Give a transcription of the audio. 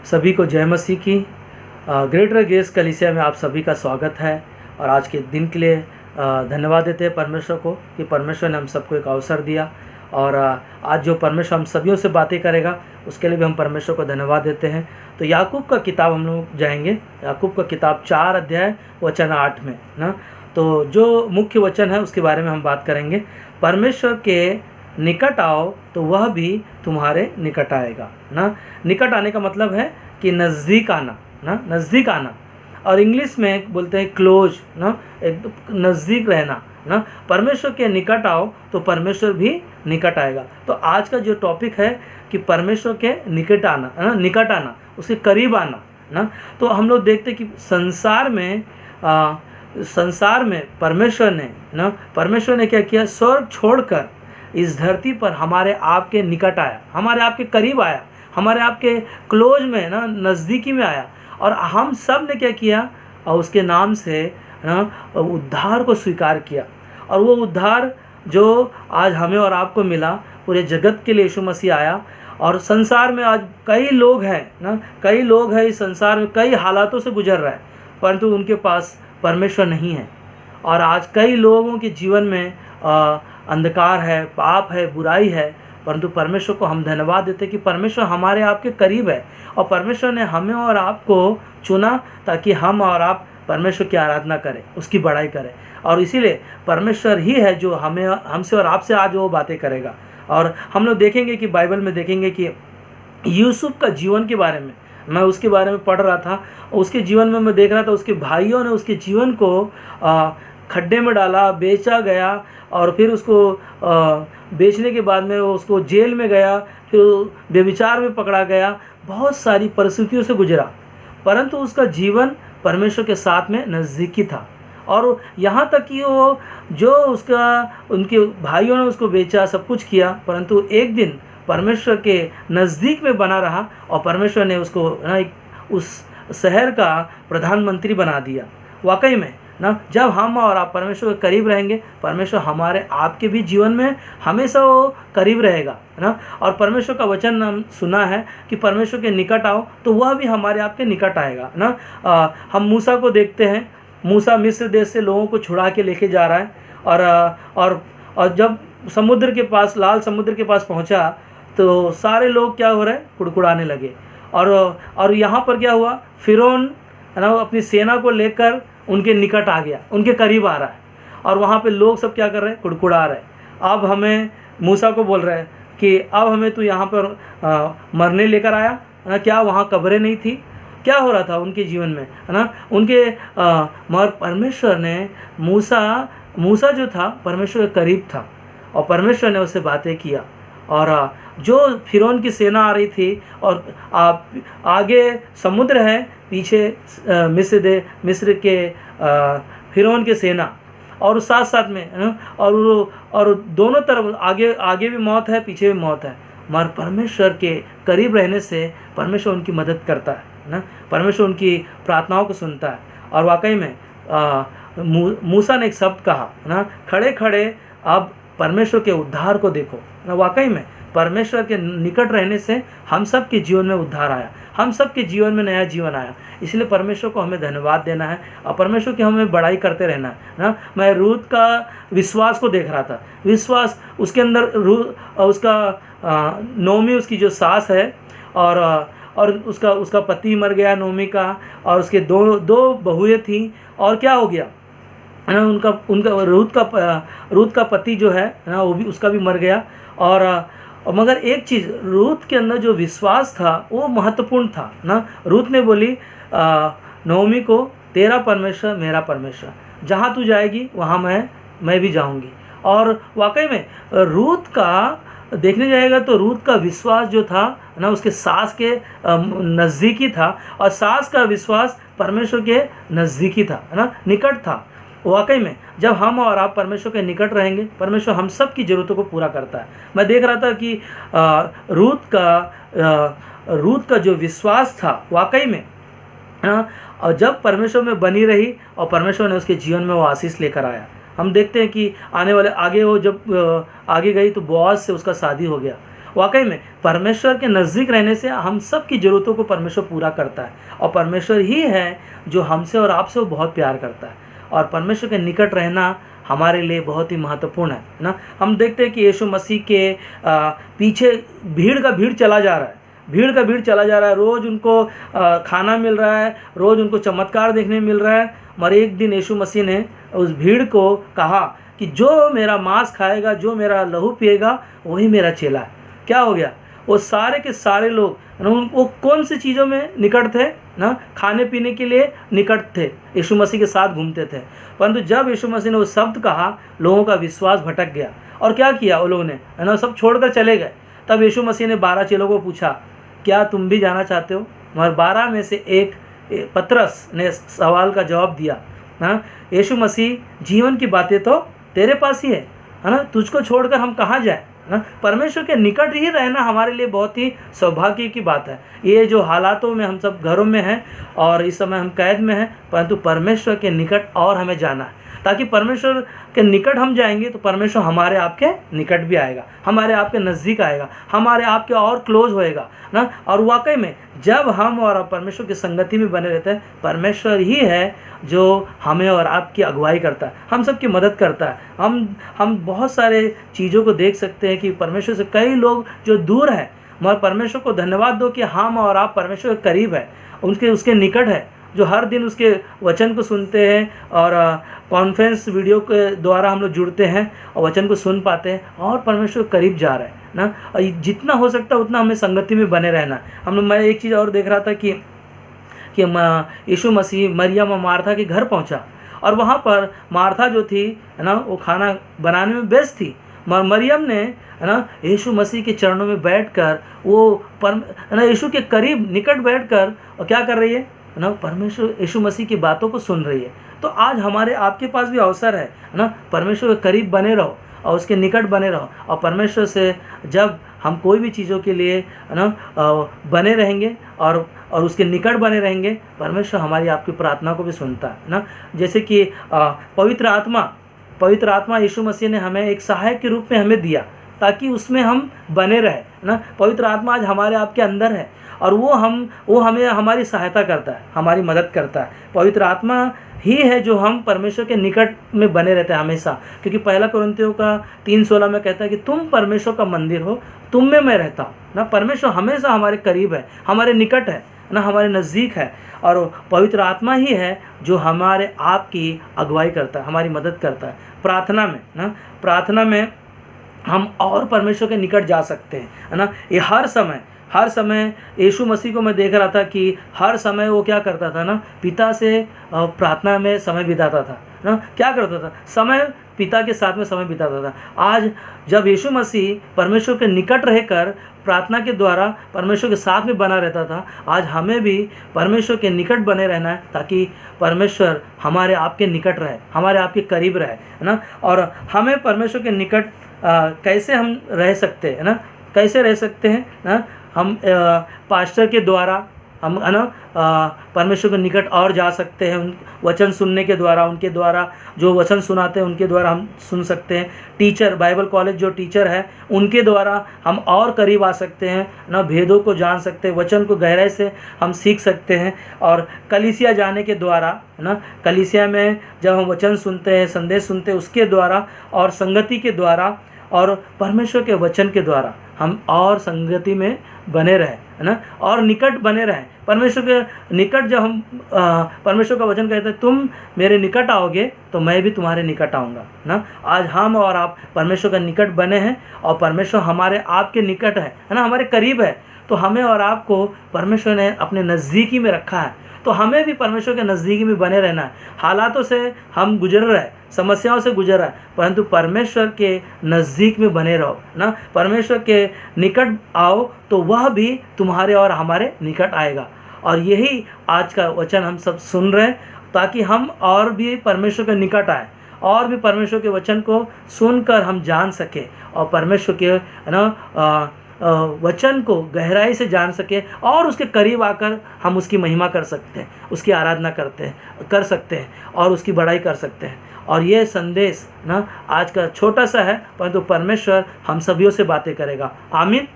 सभी को जय मसीह की। ग्रेटर ग्रेस कलीसिया में आप सभी का स्वागत है। और आज के दिन के लिए धन्यवाद देते हैं परमेश्वर को कि परमेश्वर ने हम सबको एक अवसर दिया। और आज जो परमेश्वर हम सभी से बातें करेगा उसके लिए भी हम परमेश्वर को धन्यवाद देते हैं। तो याकूब का किताब हम लोग जाएंगे। याकूब का किताब 4 अध्याय वचन 8 में ना, तो जो मुख्य वचन है उसके बारे में हम बात करेंगे। परमेश्वर के निकट आओ तो वह भी तुम्हारे निकट आएगा ना। निकट आने का मतलब है कि नज़दीक आना ना, नज़दीक आना। और इंग्लिश में बोलते हैं क्लोज ना, एक नज़दीक रहना ना। परमेश्वर के निकट आओ तो परमेश्वर भी निकट आएगा। तो आज का जो टॉपिक है कि परमेश्वर के निकट आना ना, निकट आना, उसके करीब आना ना। तो हम लोग देखते हैं कि संसार में परमेश्वर ने क्या किया, स्वर्ग छोड़कर इस धरती पर हमारे आपके निकट आया, हमारे आपके करीब आया, हमारे आपके क्लोज में ना, नज़दीकी में आया। और हम सब ने क्या किया, और उसके नाम से ना उद्धार को स्वीकार किया। और वो उद्धार जो आज हमें और आपको मिला, पूरे जगत के लिए यीशु मसीह आया। और संसार में आज कई लोग हैं ना, कई लोग हैं इस संसार में कई हालातों से गुजर रहे हैं, परंतु उनके पास परमेश्वर नहीं है। और आज कई लोगों के जीवन में अंधकार है, पाप है, बुराई है, परंतु परमेश्वर को हम धन्यवाद देते हैं कि परमेश्वर हमारे आपके करीब है। और परमेश्वर ने हमें और आपको चुना ताकि हम और आप परमेश्वर की आराधना करें, उसकी बड़ाई करें। और इसीलिए परमेश्वर ही है जो हमसे और आपसे आज वो बातें करेगा। और हम लोग देखेंगे कि बाइबल में देखेंगे कि यूसुफ का जीवन के बारे में, मैं उसके बारे में पढ़ रहा था। उसके जीवन में मैं देख रहा था, उसके भाइयों ने उसके जीवन को खड्डे में डाला, बेचा गया। और फिर उसको बेचने के बाद में वो उसको जेल में गया, फिर व्यभिचार में पकड़ा गया, बहुत सारी परिस्थितियों से गुजरा, परंतु उसका जीवन परमेश्वर के साथ में नज़दीकी था। और यहाँ तक कि वो जो उनके भाइयों ने उसको बेचा, सब कुछ किया, परंतु एक दिन परमेश्वर के नज़दीक में बना रहा। और परमेश्वर ने उसको ना उस शहर का प्रधानमंत्री बना दिया। वाकई में ना, जब हम और आप परमेश्वर के करीब रहेंगे, परमेश्वर हमारे आपके भी जीवन में हमेशा वो करीब रहेगा ना। और परमेश्वर का वचन हम सुना है कि परमेश्वर के निकट आओ तो वह भी हमारे आपके निकट आएगा ना। हम मूसा को देखते हैं। मूसा मिस्र देश से लोगों को छुड़ा के लेके जा रहा है। और जब समुद्र के पास, लाल समुद्र के पास पहुंचा, तो सारे लोग क्या हो रहे हैं, कुड़कुड़ाने लगे। और यहाँ पर क्या हुआ, फिरौन है ना, अपनी सेना को लेकर उनके निकट आ गया, उनके करीब आ रहा है। और वहाँ पे लोग सब क्या कर रहे हैं, कुड़कुड़ा रहे हैं। अब हमें मूसा को बोल रहे हैं कि अब हमें तू यहाँ पर मरने लेकर आया है ना, क्या वहाँ कब्रें नहीं थी, क्या हो रहा था उनके जीवन में है ना। मगर परमेश्वर ने मूसा जो था परमेश्वर के करीब था, और परमेश्वर ने उससे बातें किया। और जो फिरौन की सेना आ रही थी, और आगे समुद्र है, पीछे मिस्र के फिरौन की सेना, और साथ साथ में है ना, और दोनों तरफ आगे भी मौत है, पीछे भी मौत है। मगर परमेश्वर के करीब रहने से परमेश्वर उनकी मदद करता है ना, परमेश्वर उनकी प्रार्थनाओं को सुनता है। और वाकई में मूसा ने एक शब्द कहा ना, खड़े खड़े अब परमेश्वर के उद्धार को देखो ना। वाकई में परमेश्वर के निकट रहने से हम सब के जीवन में उद्धार आया, हम सब के जीवन में नया जीवन आया। इसलिए परमेश्वर को हमें धन्यवाद देना है और परमेश्वर की हमें बड़ाई करते रहना है ना। मैं रूत का विश्वास को देख रहा था, विश्वास उसके अंदर, नोमी उसकी जो सास है, और उसका पति मर गया नोमी का, और उसके दो बहुएं थीं। और क्या हो गया ना, उनका रूत का पति जो है ना, वो भी, उसका भी मर गया। और मगर एक चीज़, रूत के अंदर जो विश्वास था वो महत्वपूर्ण था ना। रूत ने बोली नोमी को, तेरा परमेश्वर मेरा परमेश्वर, जहाँ तू जाएगी वहाँ मैं भी जाऊँगी। और वाकई में रूत का देखने जाएगा तो रूत का विश्वास जो था ना, उसके सास के नज़दीकी था, और सास का विश्वास परमेश्वर के नज़दीकी था ना, निकट था। वाकई में जब हम और आप परमेश्वर के निकट रहेंगे, परमेश्वर हम सब की ज़रूरतों को पूरा करता है। मैं देख रहा था कि रूत का जो विश्वास था, वाकई में और जब परमेश्वर में बनी रही, और परमेश्वर ने उसके जीवन में वो आशीष लेकर आया। हम देखते हैं कि आने वाले आगे वो जब आगे गई तो बोआज से उसका शादी हो गया। वाकई में परमेश्वर के नज़दीक रहने से हम सब की ज़रूरतों को परमेश्वर पूरा करता है, और परमेश्वर ही है जो हमसे और आपसे वो बहुत प्यार करता है। और परमेश्वर के निकट रहना हमारे लिए बहुत ही महत्वपूर्ण है ना। हम देखते हैं कि यीशु मसीह के पीछे भीड़ का भीड़ चला जा रहा है, भीड़ का भीड़ चला जा रहा है। रोज़ उनको खाना मिल रहा है, रोज़ उनको चमत्कार देखने मिल रहा है। मगर एक दिन यीशु मसीह ने उस भीड़ को कहा कि जो मेरा मांस खाएगा, जो मेरा लहू पिएगा, वही मेरा चेला है। क्या हो गया? वो सारे के सारे लोग वो कौन सी चीज़ों में निकट थे ना, खाने पीने के लिए निकट थे, यीशु मसीह के साथ घूमते थे। परंतु जब यीशु मसीह ने वो शब्द कहा, लोगों का विश्वास भटक गया। और क्या किया वो लोगों ने, है ना, सब छोड़कर चले गए। तब यीशु मसीह ने 12 चेलों को पूछा, क्या तुम भी जाना चाहते हो? मगर 12 में से एक पतरस ने सवाल का जवाब दिया, हाँ, यीशु मसीह जीवन की बातें तो तेरे पास ही है ना, तुझको छोड़कर हम कहाँ जाए ना। परमेश्वर के निकट ही रहना हमारे लिए बहुत ही सौभाग्य की बात है। ये जो हालातों में हम सब घरों में हैं और इस समय हम कैद में हैं, परंतु परमेश्वर के निकट और हमें जाना है, ताकि परमेश्वर के निकट हम जाएंगे तो परमेश्वर हमारे आपके निकट भी आएगा, हमारे आपके नज़दीक आएगा, हमारे आपके और क्लोज होएगा ना। और वाकई में जब हम और परमेश्वर की संगति में बने रहते हैं, परमेश्वर ही है जो हमें और आपकी अगुवाई करता है, हम सब की मदद करता है। हम बहुत सारे चीज़ों को देख सकते हैं कि परमेश्वर से कई लोग जो दूर हैं, मगर परमेश्वर को धन्यवाद दो कि हम और आप परमेश्वर के करीब है, उसके निकट है, जो हर दिन उसके वचन को सुनते हैं और कॉन्फ्रेंस वीडियो के द्वारा हम लोग जुड़ते हैं और वचन को सुन पाते हैं और परमेश्वर के करीब जा रहे हैं ना। और जितना हो सकता है उतना हमें संगति में बने रहना है। मैं एक चीज़ और देख रहा था कि यीशु मसीह मरियम और मार्था के घर पहुंचा, और वहाँ पर मार्था जो थी, है ना, वो खाना बनाने में व्यस्त थी। मरियम ने, है ना, यीशु मसीह के चरणों में बैठकर वो है ना, यीशु के करीब निकट बैठकर और क्या कर रही है ना, परमेश्वर यीशु मसीह की बातों को सुन रही है। तो आज हमारे आपके पास भी अवसर है ना, परमेश्वर के करीब बने रहो और उसके निकट बने रहो। और परमेश्वर से जब हम कोई भी चीज़ों के लिए, है ना, बने रहेंगे और उसके निकट बने रहेंगे, परमेश्वर हमारी आपकी प्रार्थना को भी सुनता है ना। जैसे कि पवित्र आत्मा यीशु मसीह ने हमें एक सहायक के रूप में हमें दिया, ताकि उसमें हम बने रहे ना। पवित्र आत्मा आज हमारे आपके अंदर है और वो हमें हमारी सहायता करता है, हमारी मदद करता है। पवित्र आत्मा ही है जो हम परमेश्वर के निकट में बने रहते हैं हमेशा, क्योंकि 1 कोरिन्थियों का 3:16 में कहता है कि तुम परमेश्वर का मंदिर हो, तुम में मैं रहता हूँ ना। परमेश्वर हमेशा हमारे करीब है, हमारे निकट है ना, हमारे नज़दीक है। और पवित्र आत्मा ही है जो हमारे आपकी अगुवाई करता है, हमारी मदद करता है प्रार्थना में ना। प्रार्थना में हम और परमेश्वर के निकट जा सकते हैं, है ना। ये हर समय यीशु मसीह को मैं देख रहा था कि हर समय वो क्या करता था ना, पिता से प्रार्थना में समय बिताता था ना। क्या करता था? पिता के साथ में समय बिताता था। आज जब यीशु मसीह परमेश्वर के निकट रहकर प्रार्थना के द्वारा परमेश्वर के साथ में बना रहता था, आज हमें भी परमेश्वर के निकट बने रहना है, ताकि परमेश्वर हमारे आपके निकट रहे, हमारे आपके करीब रहे, है ना। और हमें परमेश्वर के निकट कैसे हम रह सकते हैं ना, कैसे रह सकते हैं ना। हम पास्टर के द्वारा हम, है ना, परमेश्वर के निकट और जा सकते हैं। उन वचन सुनने के द्वारा, उनके द्वारा जो वचन सुनाते हैं उनके द्वारा हम सुन सकते हैं। टीचर, बाइबल कॉलेज जो टीचर है उनके द्वारा हम और करीब आ सकते हैं ना, भेदों को जान सकते हैं, वचन को गहराई से हम सीख सकते हैं। और कलीसिया जाने के द्वारा, है ना, कलीसिया में जब हम वचन सुनते हैं, संदेश सुनते हैं, उसके द्वारा और संगति के द्वारा और परमेश्वर के वचन के द्वारा हम और संगति में बने रहें, है ना, और निकट बने रहें। परमेश्वर के निकट जब हम परमेश्वर का वचन कहते हैं तुम मेरे निकट आओगे तो मैं भी तुम्हारे निकट आऊँगा ना। आज हम और आप परमेश्वर का निकट बने हैं और परमेश्वर हमारे आपके निकट है ना, हमारे करीब है। तो हमें और आपको परमेश्वर ने अपने नज़दीकी में रखा है, तो हमें भी परमेश्वर के नज़दीकी में बने रहना है। हालातों से हम गुजर रहे हैं, समस्याओं से गुजर रहा है, परंतु परमेश्वर के नज़दीक में बने रहो ना। परमेश्वर के निकट आओ तो वह भी तुम्हारे और हमारे निकट आएगा। और यही आज का वचन हम सब सुन रहे हैं, ताकि हम और भी परमेश्वर के निकट आए और भी परमेश्वर के वचन को सुनकर हम जान सके और परमेश्वर के, है ना, वचन को गहराई से जान सके और उसके करीब आकर हम उसकी महिमा कर सकते हैं, उसकी आराधना कर सकते हैं और उसकी बड़ाई कर सकते हैं। और ये संदेश ना आज का छोटा सा है, परंतु परमेश्वर हम सभियों से बातें करेगा। आमीन।